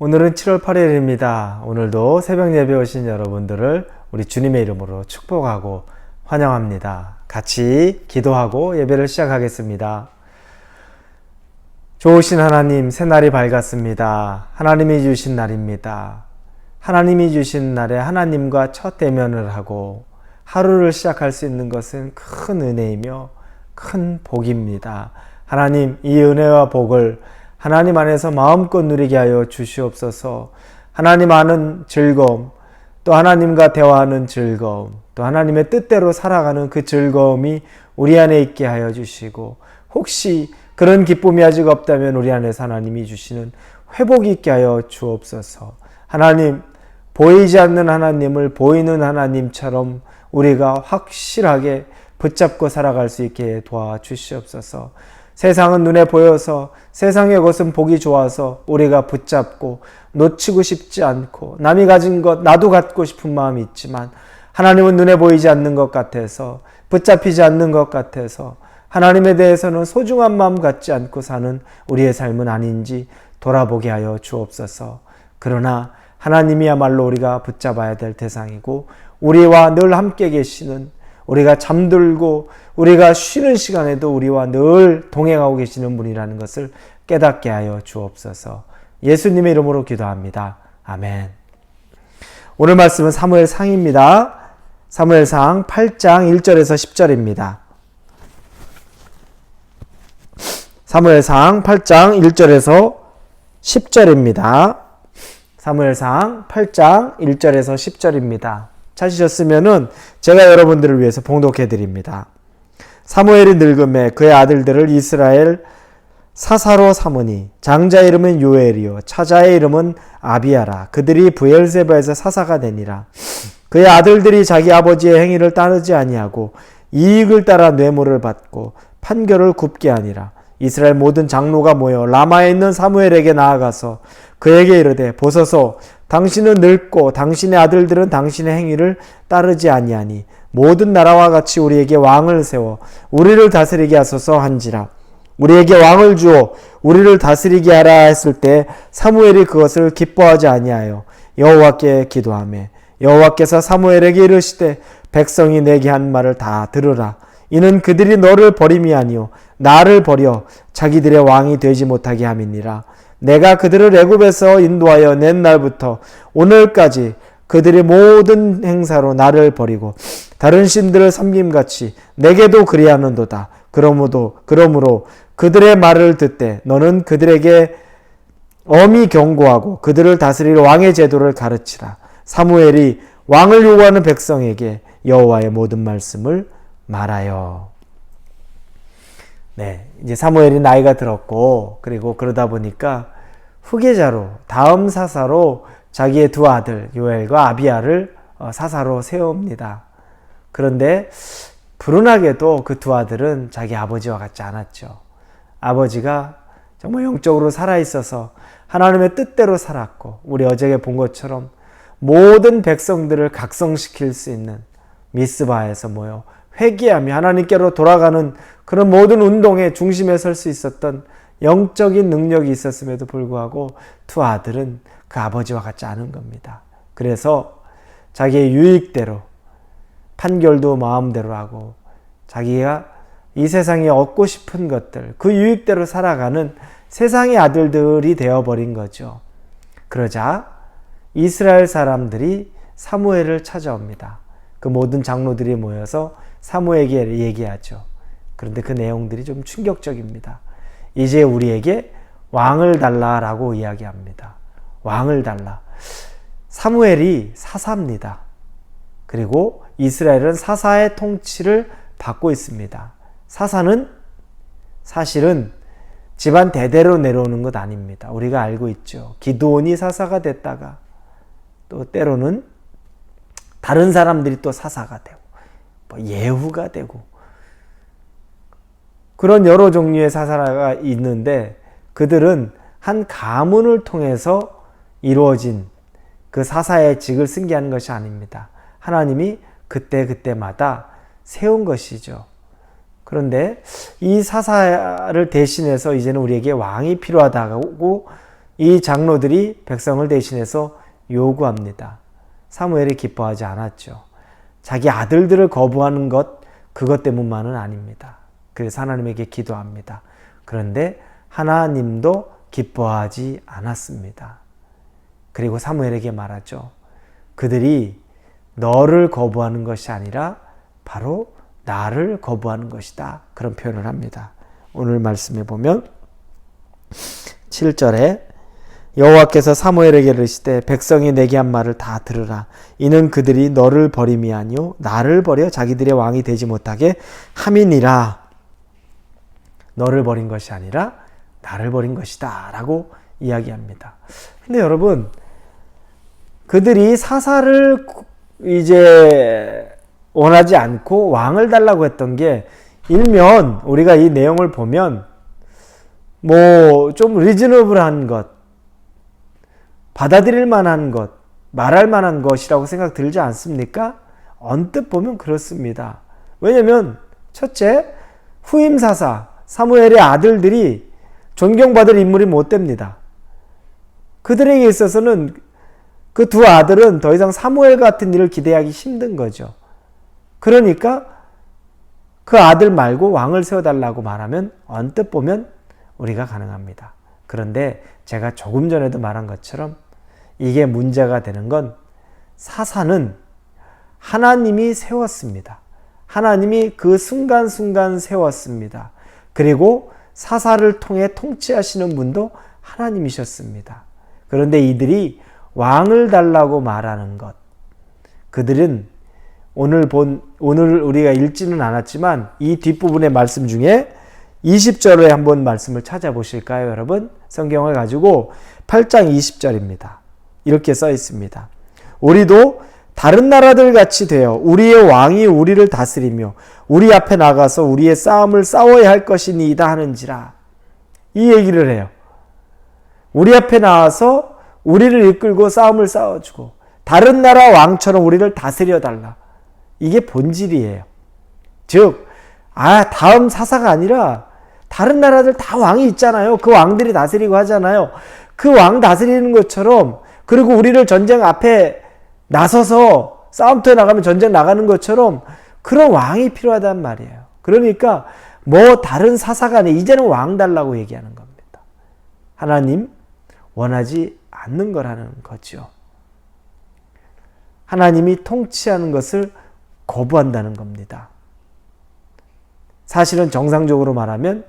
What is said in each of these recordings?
오늘은 7월 8일입니다. 오늘도 새벽 예배 오신 여러분들을 우리 주님의 이름으로 축복하고 환영합니다. 같이 기도하고 예배를 시작하겠습니다. 좋으신 하나님, 새날이 밝았습니다. 하나님이 주신 날입니다. 하나님이 주신 날에 하나님과 첫 대면을 하고 하루를 시작할 수 있는 것은 큰 은혜이며 큰 복입니다. 하나님, 이 은혜와 복을 하나님 안에서 마음껏 누리게 하여 주시옵소서. 하나님 아는 즐거움, 또 하나님과 대화하는 즐거움, 또 하나님의 뜻대로 살아가는 그 즐거움이 우리 안에 있게 하여 주시고, 혹시 그런 기쁨이 아직 없다면 우리 안에서 하나님이 주시는 회복이 있게 하여 주옵소서. 하나님, 보이지 않는 하나님을 보이는 하나님처럼 우리가 확실하게 붙잡고 살아갈 수 있게 도와주시옵소서. 세상은 눈에 보여서 세상의 것은 보기 좋아서 우리가 붙잡고 놓치고 싶지 않고 남이 가진 것 나도 갖고 싶은 마음이 있지만 하나님은 눈에 보이지 않는 것 같아서 붙잡히지 않는 것 같아서 하나님에 대해서는 소중한 마음 갖지 않고 사는 우리의 삶은 아닌지 돌아보게 하여 주옵소서. 그러나 하나님이야말로 우리가 붙잡아야 될 대상이고 우리와 늘 함께 계시는, 우리가 잠들고 우리가 쉬는 시간에도 우리와 늘 동행하고 계시는 분이라는 것을 깨닫게 하여 주옵소서. 예수님의 이름으로 기도합니다. 아멘. 오늘 말씀은 사무엘상입니다. 사무엘상 8장 1절에서 10절입니다. 사무엘상 8장 1절에서 10절입니다. 사무엘상 8장 1절에서 10절입니다. 찾으셨으면은 제가 여러분들을 위해서 봉독해 드립니다. 사무엘이 늙음에 그의 아들들을 이스라엘 사사로 삼으니 장자의 이름은 요엘이요 차자의 이름은 아비야라. 그들이 브엘세바에서 사사가 되니라. 그의 아들들이 자기 아버지의 행위를 따르지 아니하고 이익을 따라 뇌물을 받고 판결을 굽게 하니라. 이스라엘 모든 장로가 모여 라마에 있는 사무엘에게 나아가서 그에게 이르되, 보소서, 당신은 늙고 당신의 아들들은 당신의 행위를 따르지 아니하니 모든 나라와 같이 우리에게 왕을 세워 우리를 다스리게 하소서 한지라. 우리에게 왕을 주어 우리를 다스리게 하라 했을 때 사무엘이 그것을 기뻐하지 아니하여 여호와께 기도하매 여호와께서 사무엘에게 이르시되, 백성이 내게 한 말을 다 들으라. 이는 그들이 너를 버림이 아니요 나를 버려 자기들의 왕이 되지 못하게 함이니라. 내가 그들을 애굽에서 인도하여 낸 날부터 오늘까지 그들의 모든 행사로 나를 버리고 다른 신들을 섬김같이 내게도 그리하는도다. 그러므로 그들의 말을 듣되 너는 그들에게 엄히 경고하고 그들을 다스릴 왕의 제도를 가르치라. 사무엘이 왕을 요구하는 백성에게 여호와의 모든 말씀을 말하여. 네, 이제 사무엘이 나이가 들었고, 그리고 그러다 보니까 후계자로, 다음 사사로 자기의 두 아들 요엘과 아비야를 사사로 세웁니다. 그런데 불운하게도 그 두 아들은 자기 아버지와 같지 않았죠. 아버지가 정말 영적으로 살아있어서 하나님의 뜻대로 살았고, 우리 어제 본 것처럼 모든 백성들을 각성시킬 수 있는 미스바에서 모여 회개하며 하나님께로 돌아가는 그런 모든 운동의 중심에 설 수 있었던 영적인 능력이 있었음에도 불구하고 두 아들은 그 아버지와 같지 않은 겁니다. 그래서 자기의 유익대로 판결도 마음대로 하고 자기가 이 세상에 얻고 싶은 것들, 그 유익대로 살아가는 세상의 아들들이 되어버린 거죠. 그러자 이스라엘 사람들이 사무엘을 찾아옵니다. 그 모든 장로들이 모여서 사무엘에게 얘기하죠. 그런데 그 내용들이 좀 충격적입니다. 이제 우리에게 왕을 달라라고 이야기합니다. 왕을 달라. 사무엘이 사사입니다. 그리고 이스라엘은 사사의 통치를 받고 있습니다. 사사는 사실은 집안 대대로 내려오는 것 아닙니다. 우리가 알고 있죠. 기드온이 사사가 됐다가 또 때로는 다른 사람들이 또 사사가 되고 예후가 되고 그런 여러 종류의 사사가 있는데 그들은 한 가문을 통해서 이루어진 그 사사의 직을 승계하는 것이 아닙니다. 하나님이 그때마다 세운 것이죠. 그런데 이 사사를 대신해서 이제는 우리에게 왕이 필요하다고 이 장로들이 백성을 대신해서 요구합니다. 사무엘이 기뻐하지 않았죠. 자기 아들들을 거부하는 것, 그것 때문만은 아닙니다. 그래서 하나님에게 기도합니다. 그런데 하나님도 기뻐하지 않았습니다. 그리고 사무엘에게 말하죠. 그들이 너를 거부하는 것이 아니라 바로 나를 거부하는 것이다. 그런 표현을 합니다. 오늘 말씀에 보면 7절에 여호와께서 사무엘에게 이르시되 백성이 내게 한 말을 다 들으라. 이는 그들이 너를 버림이 아니요 나를 버려 자기들의 왕이 되지 못하게 함이니라. 너를 버린 것이 아니라 나를 버린 것이다 라고 이야기합니다. 근데 여러분, 그들이 사사를 이제 원하지 않고 왕을 달라고 했던 게, 일면 우리가 이 내용을 보면 뭐 좀 리즈너블한 것, 받아들일 만한 것, 말할 만한 것이라고 생각 들지 않습니까? 언뜻 보면 그렇습니다. 왜냐면 첫째, 후임 사사 사무엘의 아들들이 존경받을 인물이 못 됩니다. 그들에게 있어서는 그 두 아들은 더 이상 사무엘 같은 일을 기대하기 힘든 거죠. 그러니까 그 아들 말고 왕을 세워달라고 말하면 언뜻 보면 우리가 가능합니다. 그런데 제가 조금 전에도 말한 것처럼 이게 문제가 되는 건, 사사는 하나님이 세웠습니다. 하나님이 그 순간순간 세웠습니다. 그리고 사사를 통해 통치하시는 분도 하나님이셨습니다. 그런데 이들이 왕을 달라고 말하는 것, 그들은 오늘 우리가 읽지는 않았지만 이 뒷부분의 말씀 중에 20절에 한번 말씀을 찾아보실까요, 여러분? 성경을 가지고 8장 20절입니다. 이렇게 써 있습니다. 우리도 다른 나라들 같이 되어 우리의 왕이 우리를 다스리며 우리 앞에 나가서 우리의 싸움을 싸워야 할 것이니이다 하는지라. 이 얘기를 해요. 우리 앞에 나와서 우리를 이끌고 싸움을 싸워주고 다른 나라 왕처럼 우리를 다스려 달라. 이게 본질이에요. 즉, 다음 사사가 아니라 다른 나라들 다 왕이 있잖아요. 그 왕들이 다스리고 하잖아요. 그 왕 다스리는 것처럼, 그리고 우리를 전쟁 앞에 나서서 싸움터에 나가면 전쟁 나가는 것처럼 그런 왕이 필요하단 말이에요. 그러니까 뭐 다른 사사가 아니라 이제는 왕 달라고 얘기하는 겁니다. 하나님 원하지 않는 거라는 거죠. 하나님이 통치하는 것을 거부한다는 겁니다. 사실은 정상적으로 말하면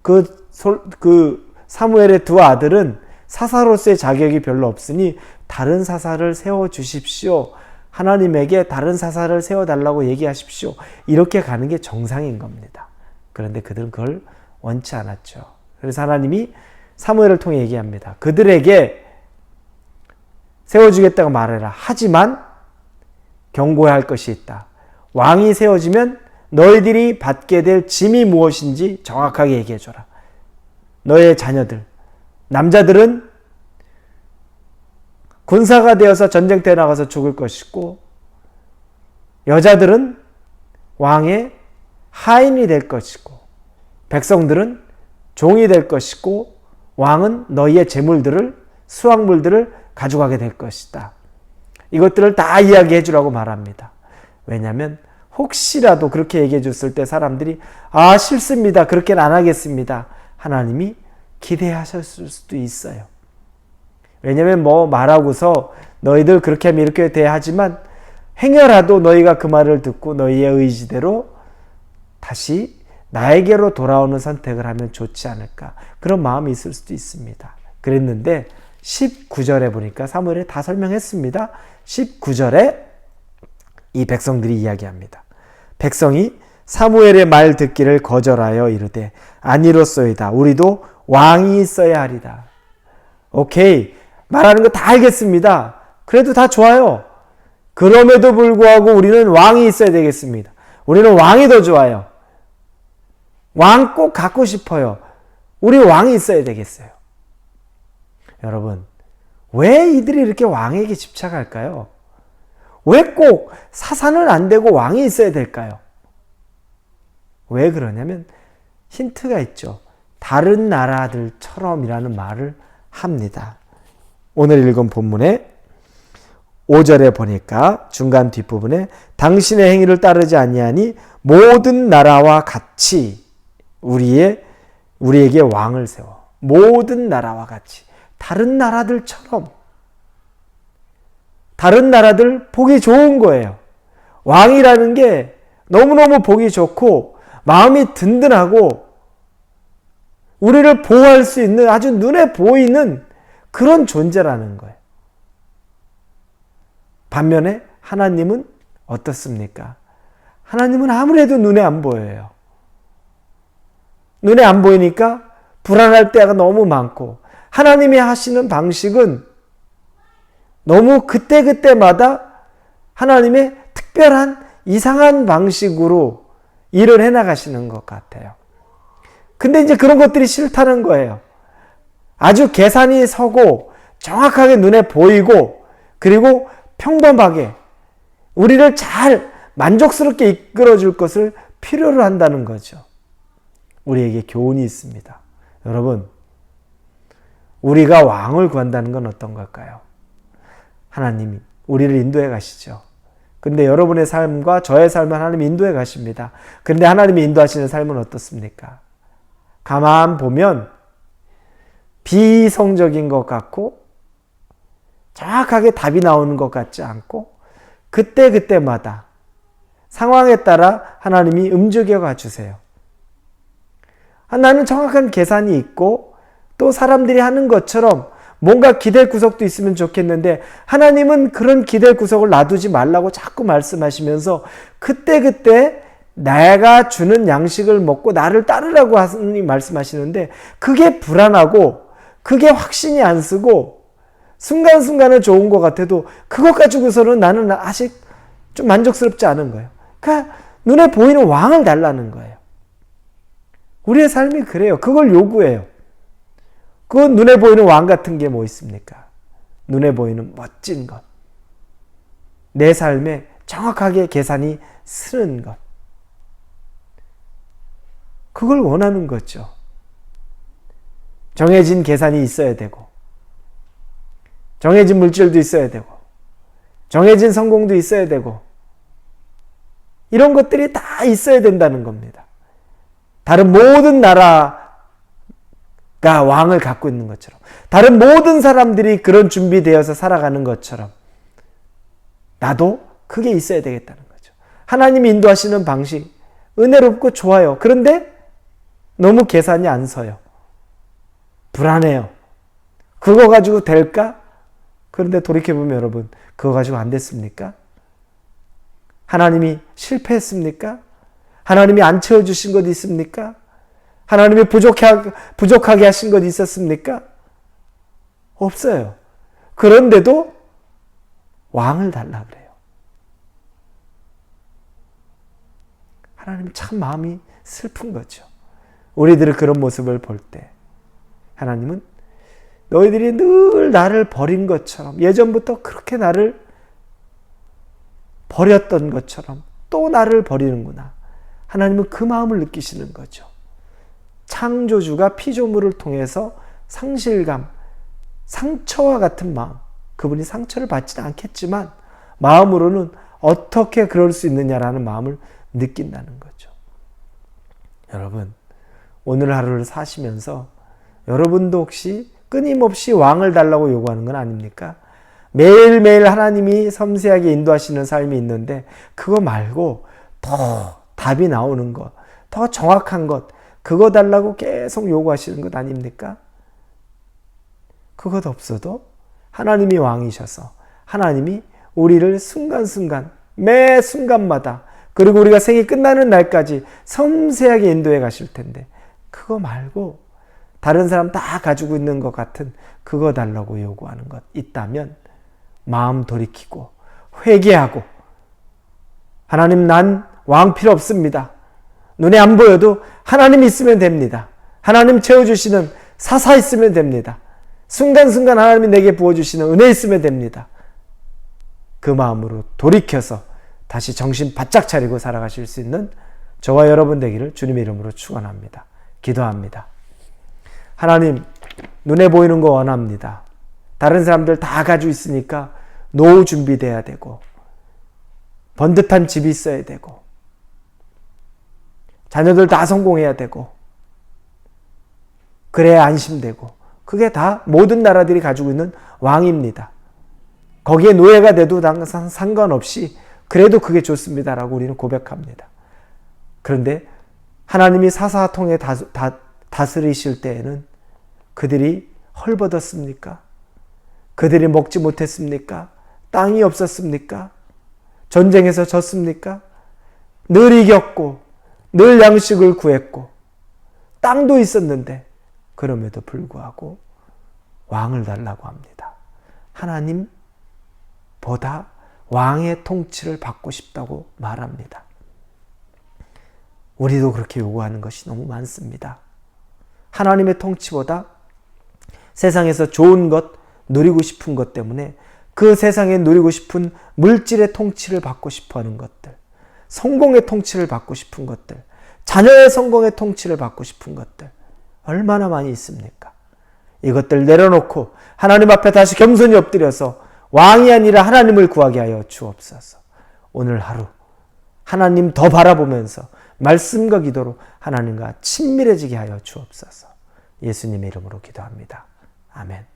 그 사무엘의 두 아들은 사사로서의 자격이 별로 없으니 다른 사사를 세워주십시오. 하나님에게 다른 사사를 세워달라고 얘기하십시오. 이렇게 가는 게 정상인 겁니다. 그런데 그들은 그걸 원치 않았죠. 그래서 하나님이 사무엘을 통해 얘기합니다. 그들에게 세워주겠다고 말해라. 하지만 경고해야 할 것이 있다. 왕이 세워지면 너희들이 받게 될 짐이 무엇인지 정확하게 얘기해줘라. 너의 자녀들, 남자들은 군사가 되어서 전쟁터에 나가서 죽을 것이고, 여자들은 왕의 하인이 될 것이고, 백성들은 종이 될 것이고, 왕은 너희의 재물들을, 수확물들을 가져가게 될 것이다. 이것들을 다 이야기해 주라고 말합니다. 왜냐하면 혹시라도 그렇게 얘기해 줬을 때 사람들이 싫습니다, 그렇게는 안 하겠습니다, 하나님이 기대하셨을 수도 있어요. 왜냐하면 말하고서 너희들 그렇게 하면 이렇게 돼야 하지만 행여라도 너희가 그 말을 듣고 너희의 의지대로 다시 나에게로 돌아오는 선택을 하면 좋지 않을까, 그런 마음이 있을 수도 있습니다. 그랬는데 19절에 보니까 사무엘이 다 설명했습니다. 19절에 이 백성들이 이야기합니다. 백성이 사무엘의 말 듣기를 거절하여 이르되 아니로소이다. 우리도 왕이 있어야 하리다. 오케이, 말하는 거 다 알겠습니다. 그래도 다 좋아요. 그럼에도 불구하고 우리는 왕이 있어야 되겠습니다. 우리는 왕이 더 좋아요. 왕 꼭 갖고 싶어요. 우리 왕이 있어야 되겠어요. 여러분, 왜 이들이 이렇게 왕에게 집착할까요? 왜 꼭 사사는 안 되고 왕이 있어야 될까요? 왜 그러냐면 힌트가 있죠. 다른 나라들처럼이라는 말을 합니다. 오늘 읽은 본문에 5절에 보니까 중간 뒷부분에 당신의 행위를 따르지 아니하니 모든 나라와 같이 우리에게 왕을 세워. 모든 나라와 같이. 다른 나라들처럼. 다른 나라들 보기 좋은 거예요. 왕이라는 게 너무너무 보기 좋고 마음이 든든하고 우리를 보호할 수 있는 아주 눈에 보이는 그런 존재라는 거예요. 반면에 하나님은 어떻습니까? 하나님은 아무래도 눈에 안 보여요. 눈에 안 보이니까 불안할 때가 너무 많고 하나님이 하시는 방식은 너무 그때그때마다 하나님의 특별한 이상한 방식으로 일을 해나가시는 것 같아요. 근데 이제 그런 것들이 싫다는 거예요. 아주 계산이 서고 정확하게 눈에 보이고 그리고 평범하게 우리를 잘 만족스럽게 이끌어줄 것을 필요로 한다는 거죠. 우리에게 교훈이 있습니다. 여러분, 우리가 왕을 구한다는 건 어떤 걸까요? 하나님이 우리를 인도해 가시죠. 근데 여러분의 삶과 저의 삶은 하나님이 인도해 가십니다. 근데 하나님이 인도하시는 삶은 어떻습니까? 가만 보면 비이성적인 것 같고 정확하게 답이 나오는 것 같지 않고 그때그때마다 상황에 따라 하나님이 움직여 가주세요. 나는 정확한 계산이 있고 또 사람들이 하는 것처럼 뭔가 기댈 구석도 있으면 좋겠는데 하나님은 그런 기댈 구석을 놔두지 말라고 자꾸 말씀하시면서 그때그때 내가 주는 양식을 먹고 나를 따르라고 하나님 말씀하시는데 그게 불안하고 그게 확신이 안 쓰고 순간순간은 좋은 것 같아도 그것 가지고서는 나는 아직 좀 만족스럽지 않은 거예요. 그러니까 눈에 보이는 왕을 달라는 거예요. 우리의 삶이 그래요. 그걸 요구해요. 그건 눈에 보이는 왕 같은 게 뭐 있습니까? 눈에 보이는 멋진 것. 내 삶에 정확하게 계산이 쓰는 것. 그걸 원하는 거죠. 정해진 계산이 있어야 되고 정해진 물질도 있어야 되고 정해진 성공도 있어야 되고 이런 것들이 다 있어야 된다는 겁니다. 다른 모든 나라가 왕을 갖고 있는 것처럼 다른 모든 사람들이 그런 준비되어서 살아가는 것처럼 나도 그게 있어야 되겠다는 거죠. 하나님이 인도하시는 방식 은혜롭고 좋아요. 그런데 너무 계산이 안 서요. 불안해요. 그거 가지고 될까? 그런데 돌이켜보면 여러분 그거 가지고 안 됐습니까? 하나님이 실패했습니까? 하나님이 안 채워주신 것 있습니까? 하나님이 부족하게 하신 것 있었습니까? 없어요. 그런데도 왕을 달라 그래요. 하나님 참 마음이 슬픈 거죠. 우리들이 그런 모습을 볼 때 하나님은 너희들이 늘 나를 버린 것처럼 예전부터 그렇게 나를 버렸던 것처럼 또 나를 버리는구나. 하나님은 그 마음을 느끼시는 거죠. 창조주가 피조물을 통해서 상실감, 상처와 같은 마음, 그분이 상처를 받지는 않겠지만 마음으로는 어떻게 그럴 수 있느냐라는 마음을 느낀다는 거죠. 여러분, 오늘 하루를 사시면서 여러분도 혹시 끊임없이 왕을 달라고 요구하는 건 아닙니까? 매일매일 하나님이 섬세하게 인도하시는 삶이 있는데 그거 말고 더 답이 나오는 것, 더 정확한 것, 그거 달라고 계속 요구하시는 것 아닙니까? 그것 없어도 하나님이 왕이셔서 하나님이 우리를 순간순간 매 순간마다 그리고 우리가 생이 끝나는 날까지 섬세하게 인도해 가실 텐데 그거 말고 다른 사람 다 가지고 있는 것 같은 그거 달라고 요구하는 것 있다면 마음 돌이키고 회개하고 하나님 난 왕 필요 없습니다. 눈에 안 보여도 하나님 있으면 됩니다. 하나님 채워주시는 사사 있으면 됩니다. 순간순간 하나님이 내게 부어주시는 은혜 있으면 됩니다. 그 마음으로 돌이켜서 다시 정신 바짝 차리고 살아가실 수 있는 저와 여러분 되기를 주님의 이름으로 축원합니다. 기도합니다. 하나님, 눈에 보이는 거 원합니다. 다른 사람들 다 가지고 있으니까 노후 준비돼야 되고, 번듯한 집이 있어야 되고, 자녀들 다 성공해야 되고, 그래야 안심되고, 그게 다 모든 나라들이 가지고 있는 왕입니다. 거기에 노예가 돼도 상관없이 그래도 그게 좋습니다라고 우리는 고백합니다. 그런데 하나님이 사사통에 다스리실 때에는 그들이 헐벗었습니까? 그들이 먹지 못했습니까? 땅이 없었습니까? 전쟁에서 졌습니까? 늘 이겼고 늘 양식을 구했고 땅도 있었는데 그럼에도 불구하고 왕을 달라고 합니다. 하나님보다 왕의 통치를 받고 싶다고 말합니다. 우리도 그렇게 요구하는 것이 너무 많습니다. 하나님의 통치보다 세상에서 좋은 것, 누리고 싶은 것 때문에 그 세상에 누리고 싶은 물질의 통치를 받고 싶어하는 것들, 성공의 통치를 받고 싶은 것들, 자녀의 성공의 통치를 받고 싶은 것들 얼마나 많이 있습니까? 이것들 내려놓고 하나님 앞에 다시 겸손히 엎드려서 왕이 아니라 하나님을 구하게 하여 주옵소서. 오늘 하루 하나님 더 바라보면서 말씀과 기도로 하나님과 친밀해지게 하여 주옵소서. 예수님의 이름으로 기도합니다. 아멘.